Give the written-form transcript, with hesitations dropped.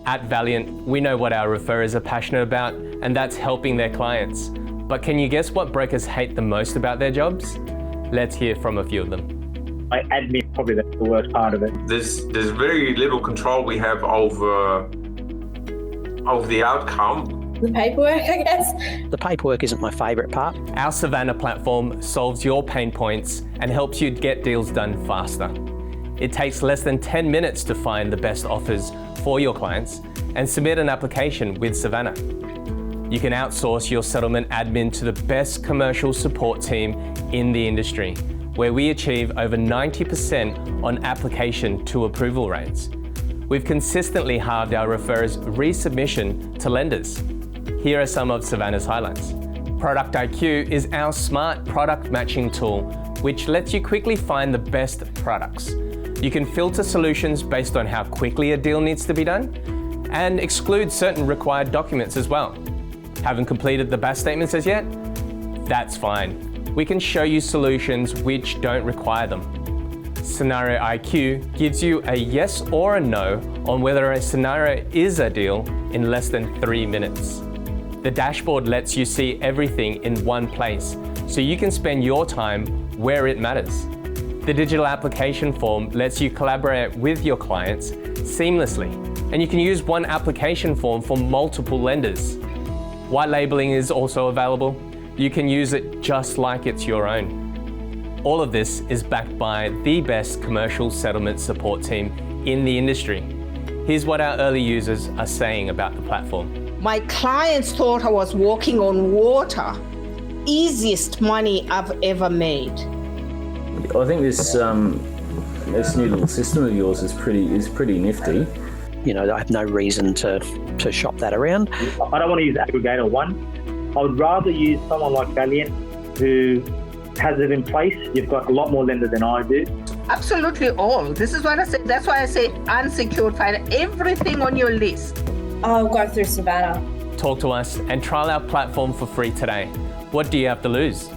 At Valiant, we know what our referrers are passionate about, and that's helping their clients. But can you guess what brokers hate the most about their jobs? Let's hear from a few of them. Admin, probably that's the worst part of it. There's very little control we have over the outcome. The paperwork, I guess. The paperwork isn't my favourite part. Our Savanna platform solves your pain points and helps you get deals done faster. It takes less than 10 minutes to find the best offers for your clients and submit an application with Savanna. You can outsource your settlement admin to the best commercial support team in the industry, where we achieve over 90% on application to approval rates. We've consistently halved our referrers' resubmission to lenders. Here are some of Savanna's highlights. Product IQ is our smart product matching tool, which lets you quickly find the best products. You can filter solutions based on how quickly a deal needs to be done and exclude certain required documents as well. Haven't completed the BAS statements as yet? That's fine. We can show you solutions which don't require them. Scenario IQ gives you a yes or a no on whether a scenario is a deal in less than 3 minutes. The dashboard lets you see everything in one place, so you can spend your time where it matters. The digital application form lets you collaborate with your clients seamlessly, and you can use one application form for multiple lenders. White labeling is also available. You can use it just like it's your own. All of this is backed by the best commercial settlement support team in the industry. Here's what our early users are saying about the platform. My clients thought I was walking on water. Easiest money I've ever made. I think this new little system of yours is pretty nifty. You know, I have no reason to shop that around. I don't want to use Aggregator 1. I would rather use someone like Valiant who has it in place. You've got a lot more lenders than I do. Absolutely all. This is what I said. That's why I say unsecured finance. Everything on your list. I'll go through Savanna. Talk to us and trial our platform for free today. What do you have to lose?